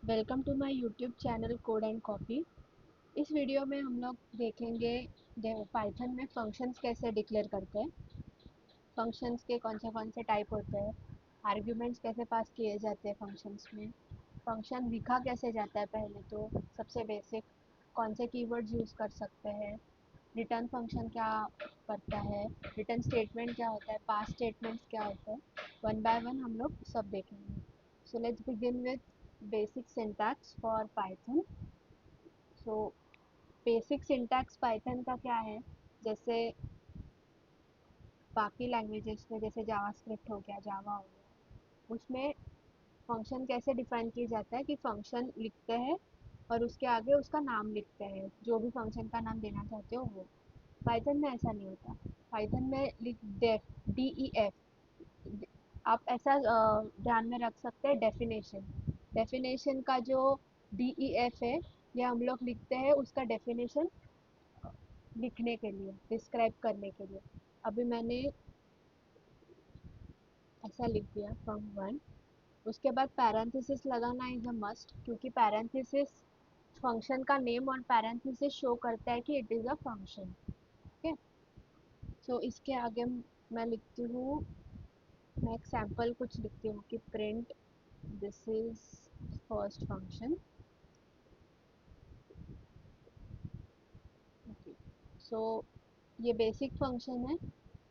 Welcome to my YouTube channel code and copy. इस video में हम लोग देखेंगे पाइथन में फंक्शंस कैसे डिक्लेयर करते हैं, फंक्शंस के कौन से टाइप होते हैं, आर्ग्यूमेंट्स कैसे पास किए जाते हैं फंक्शंस में, फंक्शन लिखा कैसे जाता है, पहले तो सबसे बेसिक कौन से कीवर्ड्स यूज़ कर सकते हैं, रिटर्न फंक्शन क्या करता है, रिटर्न स्टेटमेंट क्या होता है, पास स्टेटमेंट्स क्या होते हैं, वन बाय वन हम लोग सब देखेंगे। So let's begin with basic syntax for Python. So basic syntax Python का क्या है, जैसे बाकी लैंग्वेजेस में जैसे जावास्क्रिप्ट हो गया, जावा हो गया, उसमें फंक्शन कैसे डिफाइन किया जाता है कि फंक्शन लिखते हैं और उसके आगे उसका नाम लिखते हैं, जो भी फंक्शन का नाम देना चाहते हो वो। पाइथन में ऐसा नहीं होता। पाइथन में लिख डेफ, डी ई एफ, आप ऐसा ध्यान में रख सकते हैं, डेफिनेशन, डेफिनेशन का जो डी ई एफ है, ये हम लोग लिखते हैं उसका डेफिनेशन लिखने के लिए, डिस्क्राइब करने के लिए। अभी मैंने ऐसा लिख दिया फ्रॉम वन, उसके बाद पैरेंथेसिस लगाना इज अ मस्ट, क्योंकि पैरेंथेसिस फंक्शन का नेम और पैरेंथेसिस शो करता है कि it is a function. Okay, so इसके आगे मैं लिखती हूँ, मैं एक सैम्पल कुछ लिखती हूँ कि print this is first function. Okay, so ये बेसिक फंक्शन है,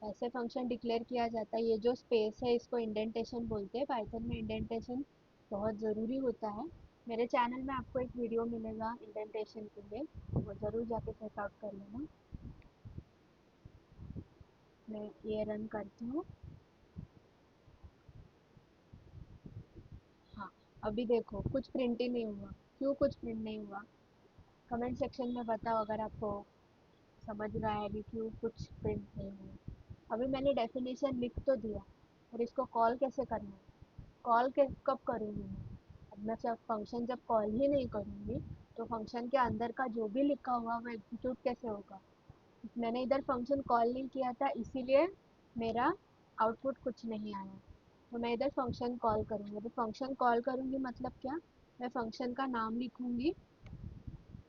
ऐसे फंक्शन डिक्लेयर किया जाता है। ये जो स्पेस है इसको इंडेंटेशन बोलते हैं। पाइथन में इंडेंटेशन बहुत ज़रूरी होता है। मेरे चैनल में आपको एक वीडियो मिलेगा इंडेंटेशन के लिए, वो ज़रूर जाके चेकआउट कर लेना। मैं ये रन करती हूँ। हाँ, अभी देखो कुछ प्रिंट ही नहीं हुआ। क्यों कुछ प्रिंट नहीं हुआ? कमेंट सेक्शन में बताओ अगर आपको समझ रहा है कि क्यों कुछ प्रिंट नहीं हुआ। अभी मैंने डेफिनेशन लिख तो दिया, और इसको कॉल कैसे करना है? कॉल के कब करूँगी मैं? अब मैं जब फंक्शन जब कॉल ही नहीं करूँगी, तो फंक्शन के अंदर का जो भी लिखा हुआ वो एग्जीक्यूट कैसे होगा? मैंने इधर फंक्शन कॉल नहीं किया था, इसीलिए मेरा आउटपुट कुछ नहीं आया। तो मैं इधर फंक्शन कॉल करूँगी। अभी फंक्शन कॉल करूँगी मतलब क्या? मैं फंक्शन का नाम लिखूँगी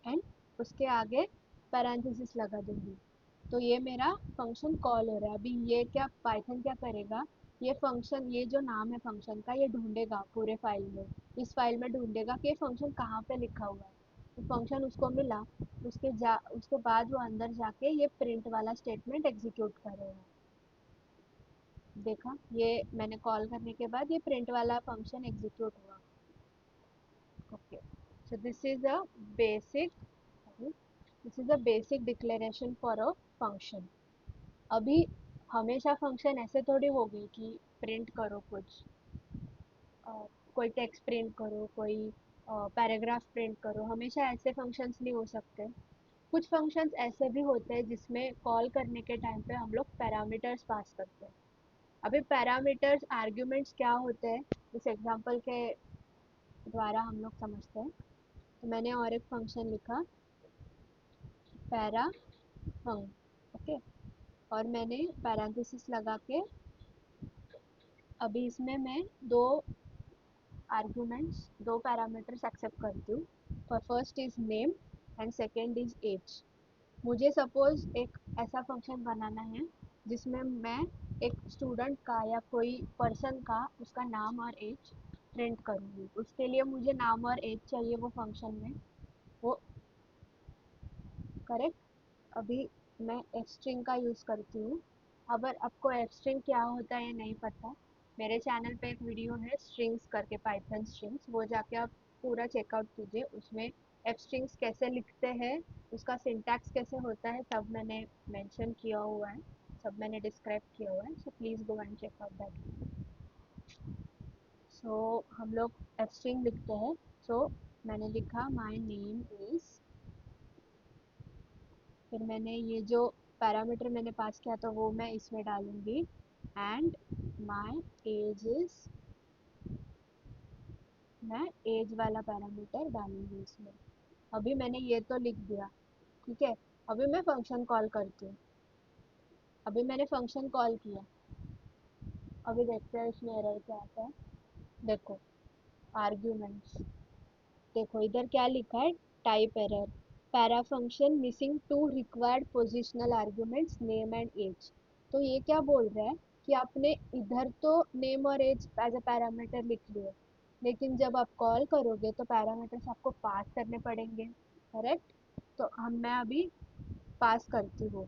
एंड उसके आगे पैरेंथेसिस लगा दूँगी, तो ये मेरा फंक्शन कॉल हो रहा है। अभी ये क्या पाइथन क्या करेगा, ये फंक्शन, ये जो नाम है फंक्शन का, ये ढूंढेगा पूरे फाइल में, इस फाइल में ढूंढेगा कि ये फंक्शन कहाँ पे लिखा हुआ है। तो फंक्शन उसको मिला, उसके बाद वो अंदर जाके ये प्रिंट वाला स्टेटमेंट एग्जीक्यूट करेगा। देखा, ये मैंने कॉल करने के बाद ये प्रिंट वाला फंक्शन एग्जीक्यूट हुआ। Okay, so basic this is a basic declaration for a function। अभी हमेशा फंक्शन ऐसे थोड़ी होगी कि प्रिंट करो कुछ, अ, कोई टेक्स्ट प्रिंट करो, कोई पैराग्राफ प्रिंट करो, हमेशा ऐसे फंक्शंस नहीं हो सकते। कुछ फंक्शंस ऐसे भी होते हैं जिसमें कॉल करने के टाइम पे हम लोग पैरामीटर्स पास करते हैं। अभी पैरामीटर्स आर्ग्यूमेंट्स क्या होते हैं, इस एग्जांपल के द्वारा हम लोग समझते हैं। तो मैंने और एक फंक्शन लिखा, पैरा फंक, ओके, और मैंने पैरेंथेसिस लगा के अभी इसमें मैं दो आर्ग्यूमेंट्स, दो पैरामीटर्स एक्सेप्ट करती हूँ। First is name and second is age. मुझे सपोज एक ऐसा फंक्शन बनाना है जिसमें मैं एक स्टूडेंट का या कोई पर्सन का उसका नाम और एज प्रिंट करूँगी। उसके लिए मुझे नाम और एज चाहिए वो फंक्शन में, वो करेक्ट। अभी मैं एफ स्ट्रिंग का यूज़ करती हूँ। अगर आपको एफ स्ट्रिंग क्या होता है ये नहीं पता, मेरे चैनल पे एक वीडियो है स्ट्रिंग्स करके, पाइथन स्ट्रिंग्स, वो जाके आप पूरा चेकआउट कीजिए। उसमें एफ स्ट्रिंग्स कैसे लिखते हैं, उसका सिंटैक्स कैसे होता है, सब मैंने मेंशन किया हुआ है, सब मैंने डिस्क्राइब किया हुआ है। So please go and check out that. So हम लोग एफ स्ट्रिंग लिखते हैं। सो मैंने लिखा माई नेम इज़, फिर मैंने ये जो पैरामीटर मैंने पास किया था वो मैं इसमें डालूंगी, एंड माय एज इज, मैं एज वाला पैरामीटर डालूंगी इसमें। अभी मैंने ये तो लिख दिया, ठीक है। अभी मैं फंक्शन कॉल करती हूँ। अभी मैंने फंक्शन कॉल किया, अभी देखते हैं इसमें एरर क्या आता है। देखो, आर्ग्यूमेंट्स, देखो इधर क्या लिखा है, type error, para function missing two required positional arguments name and age. तो ये क्या बोल रहा है कि आपने इधर तो नेम और एज एज अ पैरामीटर लिख लिए, लेकिन जब आप कॉल करोगे तो पैरामीटर्स आपको पास करने पड़ेंगे, करेक्ट? तो हम मैं अभी पास करती हूँ।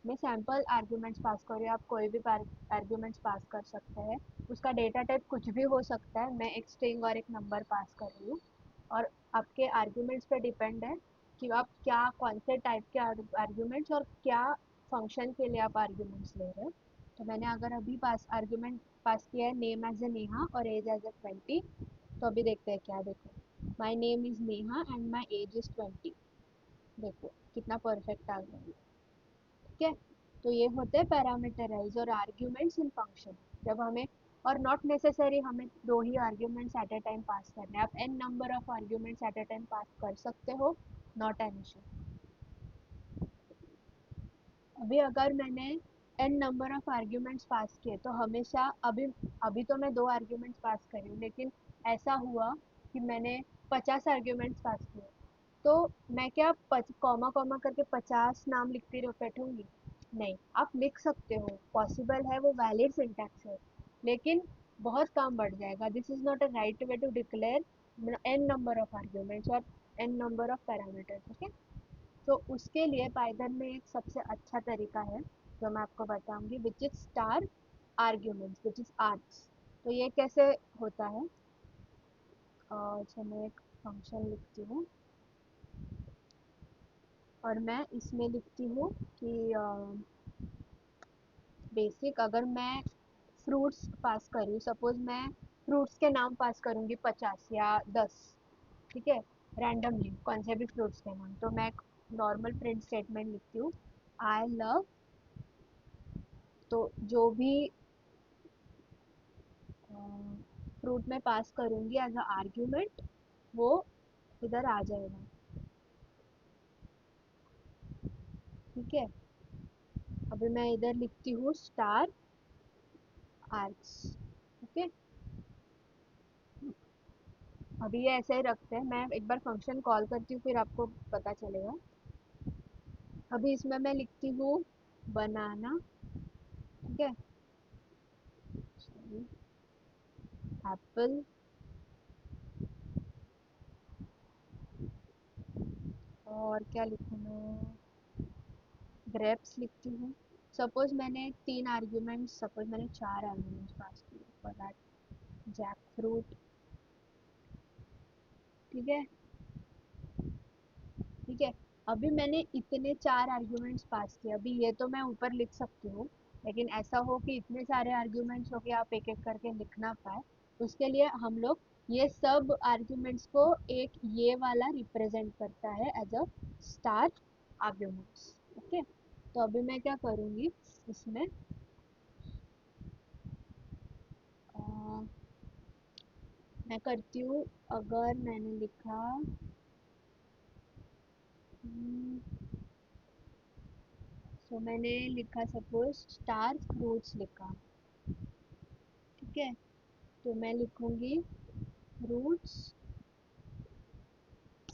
मैं सैम्पल आर्ग्यूमेंट्स पास कर रही हूँ, आप कोई भी आर्ग्यूमेंट्स पास कर सकते हैं। उसका डेटा टाइप कुछ भी हो सकता है, मैं एक स्ट्रिंग और एक नंबर पास कर रही हूँ। और आपके आर्ग्यूमेंट्स पे डिपेंड है कि आप क्या कौन से टाइप के आर्ग्यूमेंट्स और क्या फंक्शन के लिए आप आर्ग्यूमेंट्स ले रहे हो। तो मैंने अगर अभी पास आर्ग्यूमेंट पास किया है नेम एज ए नेहा और एज एज ए 20। तो अभी देखते हैं क्या, देखो my name is Neha and my age is 20। देखो कितना परफेक्ट आ गया, ठीक है? तो ये होते हैं पैरामीटराइज और आर्ग्यूमेंट्स इन फंक्शन। जब हमें, और नॉट नेसेसरी हमें दो ही arguments at a time pass करने हैं, आप N number of arguments at a time pass कर सकते हो, नॉट एन इशू। अभी अगर मैंने N number of arguments pass किए तो हमेशा, अभी अभी तो मैं दो आर्ग्यूमेंट्स पास करी हूँ, लेकिन ऐसा हुआ कि मैंने 50 आर्ग्यूमेंट्स पास किए, तो मैं क्या कॉमा कॉमा करके 50 नाम लिखती रह बैठूंगी? नहीं, आप लिख सकते हो, पॉसिबल है, वो वैलिड सिंटैक्स है, लेकिन बहुत काम बढ़ जाएगा। This is not a right way to declare N number of arguments और N number of parameters, okay? तो उसके लिए पाइथन में एक सबसे अच्छा तरीका है जो मैं आपको बताऊंगी, which is star arguments, which is args. तो ये कैसे होता है, अच्छा मैं एक फंक्शन लिखती हूँ और मैं इसमें लिखती हूँ कि बेसिक, अगर मैं फ्रूट्स पास कर रही हूँ, सपोज मैं फ्रूट्स के नाम पास करूँगी 50 या 10, ठीक है, रैंडमली कौन से भी फ्रूट्स के नाम, तो मैं नॉर्मल प्रिंट स्टेटमेंट लिखती हूँ, आई लव, तो जो भी फ्रूट में पास करूँगी एज अ आर्ग्यूमेंट वो इधर आ जाएगा, ठीक है? अभी मैं इधर लिखती हूँ स्टार आर्क्स, ओके? अभी ये ऐसे ही रखते हैं, मैं एक बार फंक्शन कॉल करती हूँ फिर आपको पता चलेगा। अभी इसमें मैं लिखती हूँ बनाना, ठीक है, एप्पल, और क्या लिखूँ मैं, ग्रेप्स लिखती हूँ। सपोज मैंने तीन आर्ग्यूमेंट्स, सपोज मैंने चार आर्ग्यूमेंट्स पास किए फॉर दैट, जैक फ्रूट, ठीक है, ठीक है। अभी मैंने इतने चार आर्ग्यूमेंट्स पास किए, अभी ये तो मैं ऊपर लिख सकती हूँ, लेकिन ऐसा हो कि इतने सारे आर्ग्यूमेंट्स हो कि आप एक एक करके लिख ना पाए, उसके लिए हम लोग ये सब आर्ग्यूमेंट्स को एक ये वाला रिप्रेजेंट करता है as a star arguments, okay? तो अभी मैं क्या करूँगी इसमें, अ, मैं करती हूँ, अगर मैंने लिखा, सो मैंने लिखा सपोज स्टार फ्रूट्स लिखा, ठीक है, तो मैं लिखूंगी फ्रूट्स।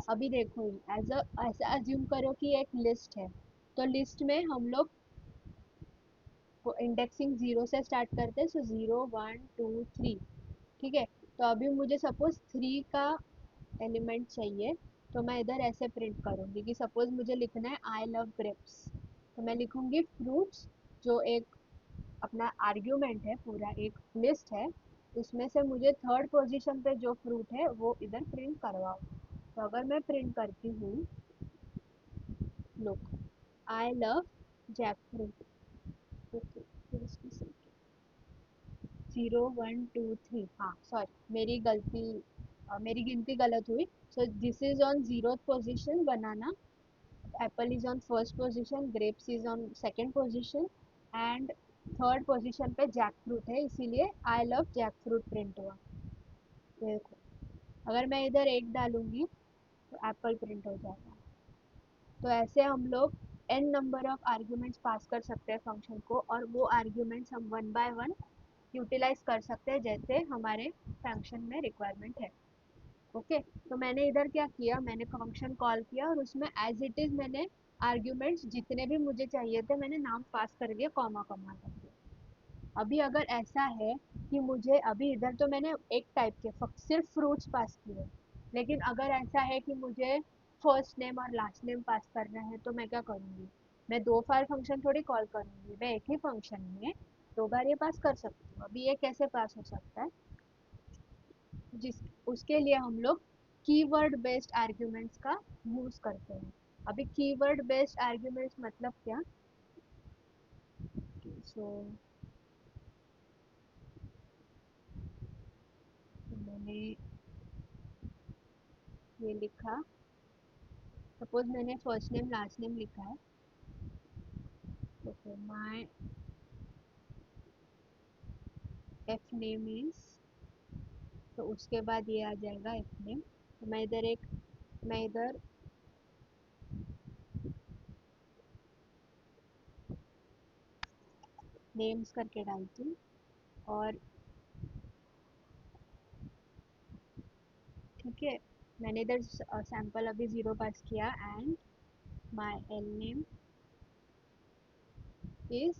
अभी देखो एज अ, ऐसा अज्यूम करो कि एक लिस्ट है, तो लिस्ट में हम लोग इंडेक्सिंग जीरो से स्टार्ट करते हैं, सो 0 1 2 3, ठीक है? तो अभी मुझे सपोज 3 का एलिमेंट चाहिए, तो मैं इधर ऐसे प्रिंट करूँगी कि सपोज मुझे लिखना है आई लव ग्रेप्स, तो मैं लिखूँगी फ्रूट्स, जो एक अपना आर्ग्यूमेंट है, पूरा एक लिस्ट है, उसमें से मुझे थर्ड पोजीशन पे जो फ्रूट है वो इधर प्रिंट करवाओ। तो अगर मैं प्रिंट करती हूँ, look, I love jackfruit, okay, 0 1 2 3, हाँ सॉरी मेरी गलती, मेरी गिनती गलत हुई। So this is on zero position banana, apple is on first position, grapes is on second position, and third position पे जैक फ्रूट है, इसीलिए I love jackfruit print हुआ। देखो अगर मैं इधर एक डालूंगी तो एप्पल प्रिंट हो जाएगा। तो ऐसे हम लोग n number of arguments pass कर सकते हैं फंक्शन को, और वो आर्ग्यूमेंट्स हम वन बाय वन यूटिलाइज कर सकते हैं जैसे हमारे फंक्शन में रिक्वायरमेंट है। ओके, तो मैंने इधर क्या किया, मैंने फंक्शन कॉल किया और उसमें एज इट इज मैंने आर्ग्यूमेंट्स जितने भी मुझे चाहिए थे मैंने नाम पास कर दिया, कॉमा कॉमा करके। अभी अगर ऐसा है कि मुझे अभी इधर तो मैंने एक टाइप के सिर्फ फ्रूट्स पास किए, लेकिन अगर ऐसा है कि मुझे फर्स्ट नेम और लास्ट नेम पास करना है तो मैं क्या करूँगी, मैं दो बार फंक्शन थोड़ी कॉल करूँगी, मैं एक ही फंक्शन में दो बार ये पास कर सकती हूँ। अभी ये कैसे पास हो सकता है, जिस उसके लिए हम लोग कीवर्ड बेस्ड आर्ग्यूमेंट्स का यूज करते हैं। अभी कीवर्ड बेस्ड आर्ग्यूमेंट्स मतलब क्या, सो मैंने ये लिखा, सपोज मैंने फर्स्ट नेम लास्ट नेम लिखा है, तो फिर माय एफ नेम इज, तो उसके बाद ये आ जाएगा एफ नेम। तो मैं इधर नेम्स करके डालती हूँ। और ठीक है, मैंने इधर सैंपल अभी ज़ीरो पास किया and my L name is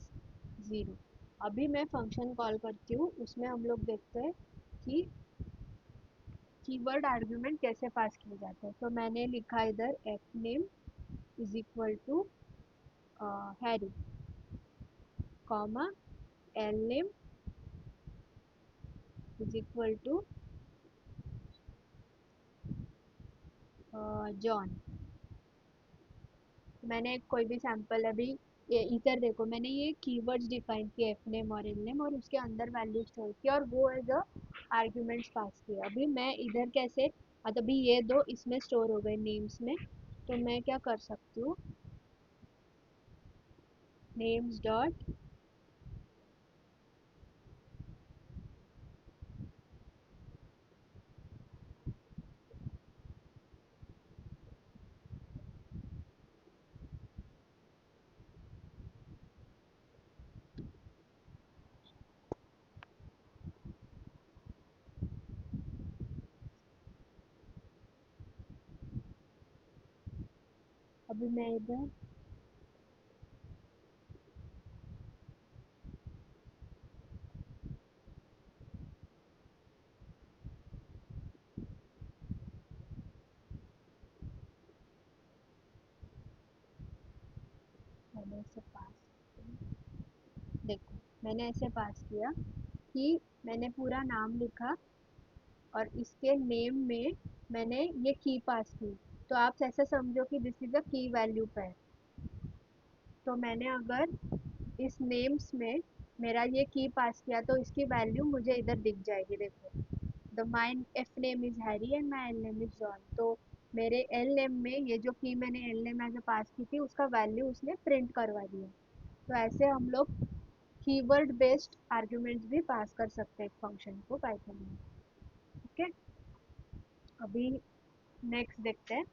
zero. अभी मैं फंक्शन कॉल करती हूँ, उसमें हम लोग देखते हैं कि कीवर्ड आर्ग्यूमेंट कैसे पास किए जाते हैं। तो मैंने लिखा इधर f name is equal to Harry, comma l name is equal to John. मैंने कोई भी सैंपल अभी ये इधर देखो, मैंने ये कीवर्ड्स डिफाइन किए एफ नेम और एल नेम और उसके अंदर वैल्यू स्टोर किया और वो एज अ आर्ग्यूमेंट्स पास किया। अभी मैं इधर कैसे, अभी ये दो इसमें स्टोर हो गए नेम्स में, तो मैं क्या कर सकती हूँ, नेम्स डॉट अभी मैं इधर मैंने ऐसे पास, देखो मैंने ऐसे पास किया कि मैंने पूरा नाम लिखा और इसके नेम में मैंने ये की पास की। तो आप ऐसे समझो कि दिस इज अ की वैल्यू पेयर। तो मैंने अगर इस नेम्स में मेरा ये की पास किया तो इसकी वैल्यू मुझे इधर दिख जाएगी। देखो, the mine F name is Harry and my L name is John. तो मेरे एल नेम में ये जो की मैंने एल नेम एज पास की थी उसका वैल्यू उसने प्रिंट करवा दिया। तो ऐसे हम लोग कीवर्ड बेस्ड आर्ग्यूमेंट्स भी पास कर सकते हैं एक फंक्शन को पाइथन में। ओके, अभी नेक्स्ट देखते हैं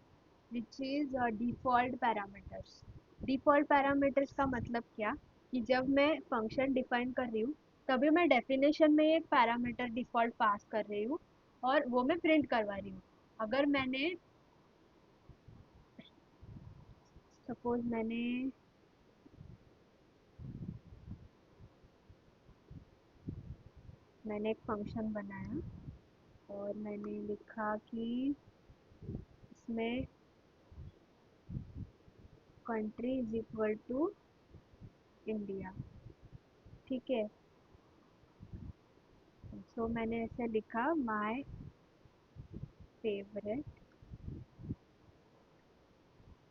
which is default parameters. Default parameters का मतलब क्या, कि जब मैं फंक्शन डिफाइन कर रही हूँ तभी मैं डेफिनेशन में एक पैरामीटर डिफ़ॉल्ट पास कर रही हूँ और वो मैं प्रिंट करवा रही हूँ। अगर मैंने सपोज मैंने एक फंक्शन बनाया और मैंने लिखा कि इसमें country is equal to India. ठीक है, सो मैंने ऐसे लिखा my favourite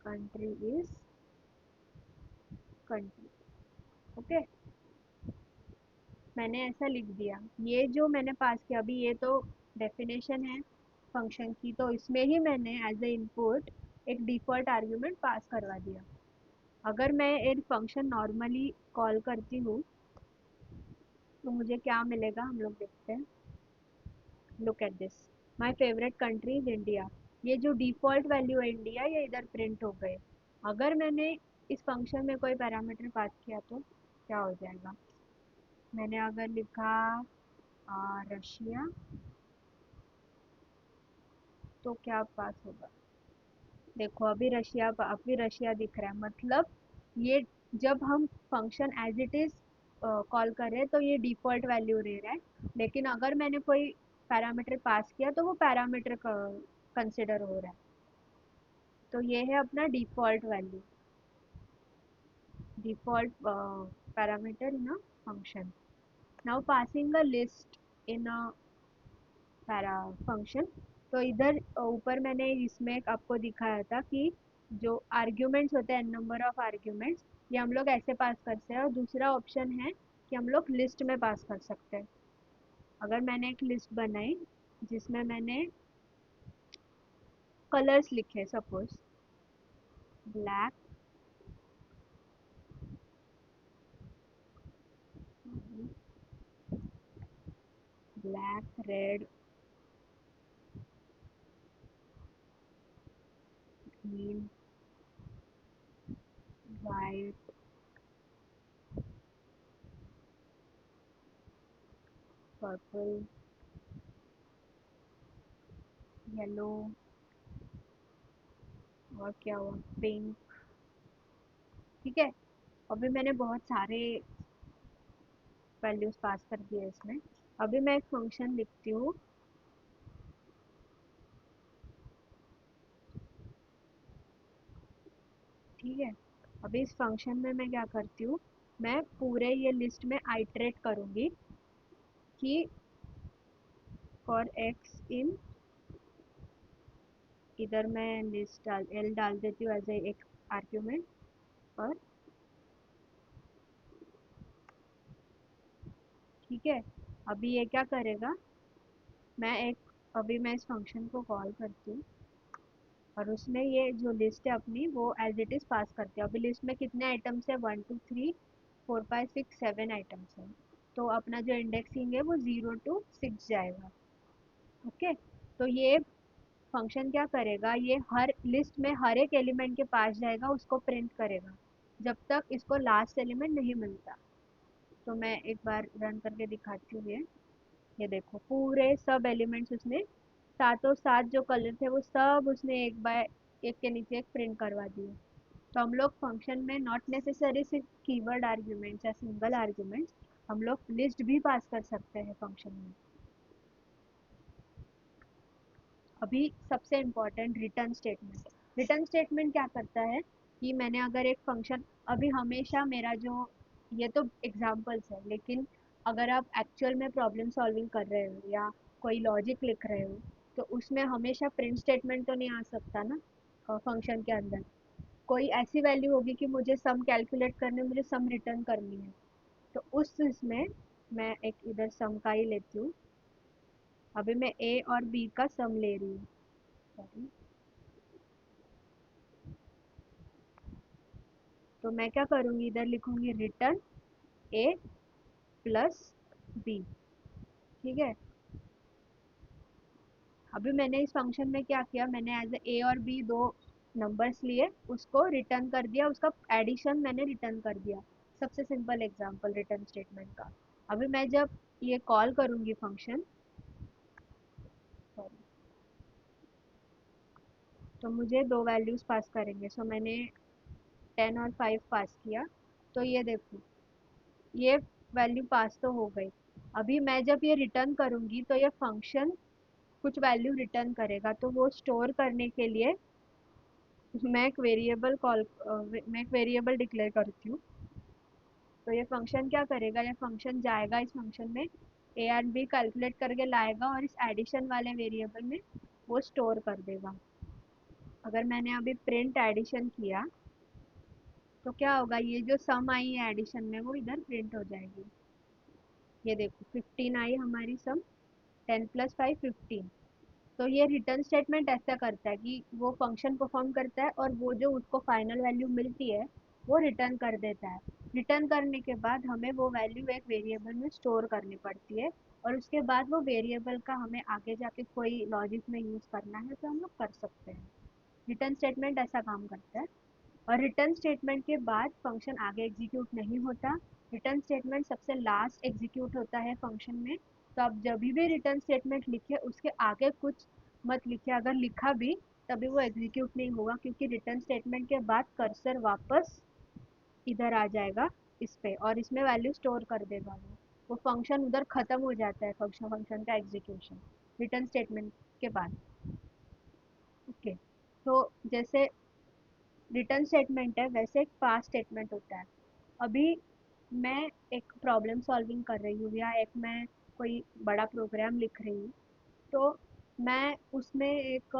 country is country. Okay, मैंने ऐसा लिख दिया। ये जो मैंने पास किया अभी ये तो डेफिनेशन है फंक्शन की, तो इसमें ही मैंने एज ए इनपुट एक डिफ़ॉल्ट आर्ग्यूमेंट पास करवा दिया। अगर मैं एक फंक्शन नॉर्मली कॉल करती हूँ तो मुझे क्या मिलेगा हम लोग देखते हैं। Look at this, my favourite country is India. ये जो डिफ़ॉल्ट वैल्यू है इंडिया ये इधर प्रिंट हो गए। अगर मैंने इस फंक्शन में कोई पैरामीटर पास किया तो क्या हो जाएगा, मैंने अगर लिखा रशिया, तो क्या पास होगा? देखो अभी रशिया दिख रहा है, मतलब ये जब हम function as it is call कर रहे हैं तो ये डिफॉल्ट वैल्यू ले रहा है, लेकिन अगर मैंने कोई पैरामीटर पास किया तो वो पैरामीटर कंसिडर हो रहा है। तो ये है अपना default value, default parameter in a function. Now passing a list in a para function. तो इधर ऊपर मैंने इसमें एक आपको दिखाया था कि जो आर्ग्यूमेंट्स होते हैं, नंबर ऑफ आर्ग्यूमेंट्स, ये हम लोग ऐसे पास करते हैं, और दूसरा ऑप्शन है कि हम लोग लिस्ट में पास कर सकते हैं। अगर मैंने एक लिस्ट बनाई जिसमें मैंने कलर्स लिखे, suppose black, black, red, green, white, purple, yellow, और क्या हुआ, पिंक। ठीक है, अभी मैंने बहुत सारे वैल्यूज पास कर दिए इसमें। अभी मैं एक फंक्शन लिखती हूँ। ठीक है, अभी इस फंक्शन में मैं क्या करती हूँ, मैं पूरे ये लिस्ट में आइटरेट करूँगी कि फॉर एक्स इन, इधर मैं लिस्ट एल डाल देती हूँ एज ए एक आर्ग्यूमेंट। और ठीक है, अभी ये क्या करेगा, अभी मैं इस फंक्शन को कॉल करती हूँ, और उसमें ये जो लिस्ट है अपनी वो एज इट इज़ पास करती है। अभी लिस्ट में कितने आइटम्स है, 1 2 3 4 5 6 7 आइटम्स है। तो अपना जो इंडेक्सिंग है वो 0 to 6 जाएगा। ओके, तो ये फंक्शन क्या करेगा, ये हर लिस्ट में हर एक एलिमेंट के पास जाएगा, उसको प्रिंट करेगा जब तक इसको लास्ट एलिमेंट नहीं मिलता। तो मैं एक बार रन करके दिखाती हूँ ये देखो पूरे सब एलिमेंट्स उसने, सातों सात जो कलर थे वो सब उसने एक बाय एक के नीचे एक प्रिंट करवा दिए। तो हम लोग फंक्शन में नॉट नेसेसरी सिर्फ कीवर्ड आर्ग्यूमेंट्स या सिंगल आर्ग्यूमेंट्स, हम लोग लिस्ट भी पास कर सकते हैं फंक्शन में। अभी सबसे important return statement. Return statement क्या करता है कि मैंने अगर एक फंक्शन, अभी हमेशा मेरा जो, ये तो एग्जांपल्स है, लेकिन अगर आप एक्चुअल में प्रॉब्लम सॉल्विंग कर रहे हो या कोई लॉजिक लिख रहे हो, तो उसमें हमेशा प्रिंट स्टेटमेंट तो नहीं आ सकता ना फंक्शन के अंदर। कोई ऐसी वैल्यू होगी कि मुझे सम कैलकुलेट करने, मुझे सम रिटर्न करनी है। तो उस इसमें मैं एक इधर सम का ही लेती हूँ। अभी मैं ए और बी का सम ले रही हूँ। सॉरी, तो मैं क्या करूँगी, इधर लिखूंगी रिटर्न ए प्लस बी। ठीक है, अभी मैंने इस फंक्शन में क्या किया, मैंने एज ए और बी दो नंबर्स लिए, उसको रिटर्न कर दिया, उसका एडिशन मैंने रिटर्न कर दिया। सबसे सिंपल एग्जांपल रिटर्न स्टेटमेंट का। अभी मैं जब ये कॉल करूँगी फंक्शन, तो मुझे दो वैल्यूज़ पास करेंगे। सो मैंने 10 और 5 पास किया, तो ये देखो ये वैल्यू पास तो हो गई। अभी मैं जब ये रिटर्न करूँगी तो ये फंक्शन कुछ वैल्यू रिटर्न करेगा, तो वो स्टोर करने के लिए मैं एक वेरिएबल डिक्लेयर करती हूँ। तो ये फंक्शन क्या करेगा, ये फंक्शन जाएगा इस फंक्शन में, ए एंड बी कैलकुलेट करके लाएगा और इस एडिशन वाले वेरिएबल में वो स्टोर कर देगा। अगर मैंने अभी प्रिंट एडिशन किया तो क्या होगा, ये जो सम आई है एडिशन में वो इधर प्रिंट हो जाएगी। ये देखो 15 आई हमारी सम, 10 + 5 15। तो ये रिटर्न स्टेटमेंट ऐसा करता है कि वो फंक्शन परफॉर्म करता है और वो जो उसको फाइनल वैल्यू मिलती है वो रिटर्न कर देता है। रिटर्न करने के बाद हमें वो वैल्यू एक वेरिएबल में स्टोर करनी पड़ती है, और उसके बाद वो वेरिएबल का हमें आगे जाके कोई लॉजिक में यूज़ करना है तो हम लोग कर सकते हैं। रिटर्न स्टेटमेंट ऐसा काम करता है। और रिटर्न स्टेटमेंट के बाद फंक्शन आगे एग्जीक्यूट नहीं होता, रिटर्न स्टेटमेंट सबसे लास्ट एग्जीक्यूट होता है फंक्शन में। तो आप जब भी रिटर्न स्टेटमेंट लिखे उसके आगे कुछ मत लिखिए, अगर लिखा भी तभी वो एग्जीक्यूट नहीं होगा, क्योंकि रिटर्न स्टेटमेंट के बाद कर्सर वापस इधर आ जाएगा इस पे, और इसमें वैल्यू स्टोर कर देगा वो फंक्शन उधर ख़त्म हो जाता है, फंक्शन का एग्जीक्यूशन रिटर्न स्टेटमेंट के बाद। ओके, तो जैसे रिटर्न स्टेटमेंट है वैसे एक पास स्टेटमेंट होता है। अभी मैं एक प्रॉब्लम सॉल्विंग कर रही हूँ या एक मैं कोई बड़ा प्रोग्राम लिख रही हूँ, तो मैं उसमें एक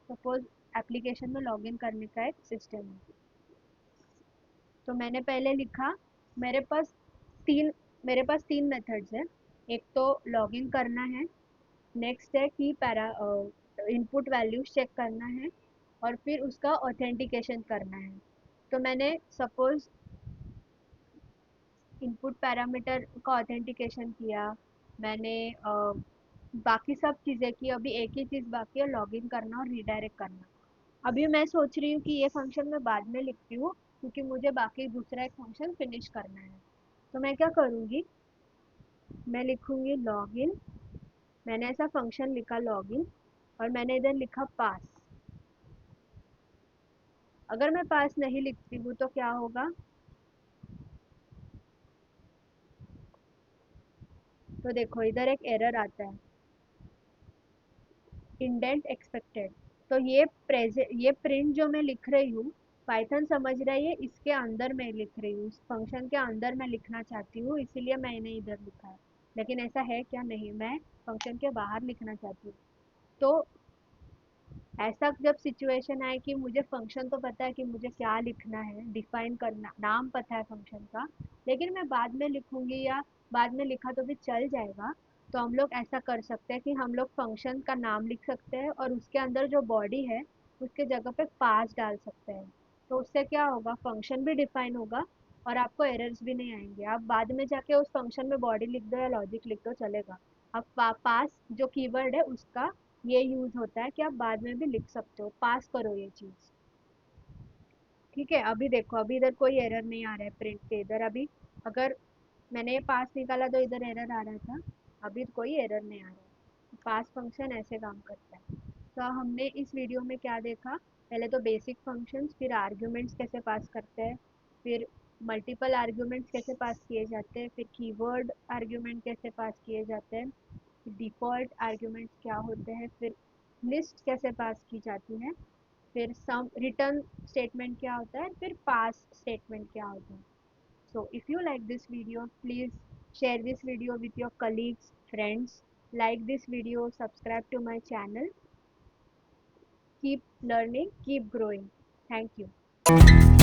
सपोज एप्लीकेशन में लॉगिन करने का एक सिस्टम है। तो मैंने पहले लिखा, मेरे पास तीन मेरे पास तीन मेथड्स हैं। एक तो लॉगिन करना है, नेक्स्ट है कि पैरा इनपुट वैल्यूज चेक करना है, और फिर उसका ऑथेंटिकेशन करना है। तो मैंने सपोज इनपुट पैरामीटर का ऑथेंटिकेशन किया, मैंने बाकी सब चीज़ें की, अभी एक ही चीज़ बाकी है, लॉगिन करना और रीडायरेक्ट करना। अभी मैं सोच रही हूँ कि ये फंक्शन मैं बाद में लिखती हूँ, क्योंकि मुझे बाकी दूसरा एक फंक्शन फिनिश करना है। तो मैं क्या करूँगी, मैं लिखूँगी लॉगिन, मैंने ऐसा फंक्शन लिखा लॉगिन, और मैंने इधर लिखा पास। अगर मैं पास नहीं लिखती हूँ तो क्या होगा, तो देखो इधर एक एरर आता है, इंडेंट एक्सपेक्टेड। तो ये प्रिंट जो मैं लिख रही हूँ, पाइथन समझ रहा है ये इसके अंदर मैं लिख रही हूँ, इस फंक्शन के अंदर मैं लिखना चाहती हूँ, इसीलिए मैंने इधर लिखा है। लेकिन ऐसा है क्या, नहीं, मैं फंक्शन के बाहर लिखना चाहती हूँ। तो ऐसा जब सिचुएशन आए कि मुझे फंक्शन तो पता है कि मुझे क्या लिखना है, डिफाइन करना, नाम पता है फंक्शन का, लेकिन मैं बाद में लिखूंगी या बाद में लिखा तो भी चल जाएगा। तो हम लोग ऐसा कर सकते हैं कि हम लोग फंक्शन का नाम लिख सकते हैं और उसके अंदर जो बॉडी है उसके जगह पे पास डाल सकते हैं। तो उससे क्या होगा, फंक्शन भी डिफाइन होगा और आपको एरर्स भी नहीं आएंगे। आप बाद में जाके उस फंक्शन में बॉडी लिख दो या लॉजिक लिख दो, चलेगा। अब पास जो कीवर्ड है उसका ये यूज होता है कि आप बाद में भी लिख सकते हो, पास करो ये चीज। ठीक है, अभी देखो, अभी इधर कोई एरर नहीं आ रहा है प्रिंट के इधर। अभी अगर मैंने ये पास निकाला तो इधर एरर आ रहा था, अभी कोई एरर नहीं आ रहा है। पास फंक्शन ऐसे काम करता है। तो हमने इस वीडियो में क्या देखा, पहले तो बेसिक फंक्शंस, फिर आर्ग्यूमेंट्स कैसे पास करते हैं, फिर मल्टीपल आर्ग्यूमेंट्स कैसे पास किए जाते हैं, फिर कीवर्ड आर्ग्यूमेंट कैसे पास किए जाते हैं, डिफ़ॉल्ट आर्ग्यूमेंट्स क्या होते हैं, फिर लिस्ट कैसे पास की जाती है, फिर सम रिटर्न स्टेटमेंट क्या होता है, फिर पास स्टेटमेंट क्या होता है। So if you like this video, please share this video with your colleagues, friends. Like this video, subscribe to my channel. Keep learning, keep growing. Thank you.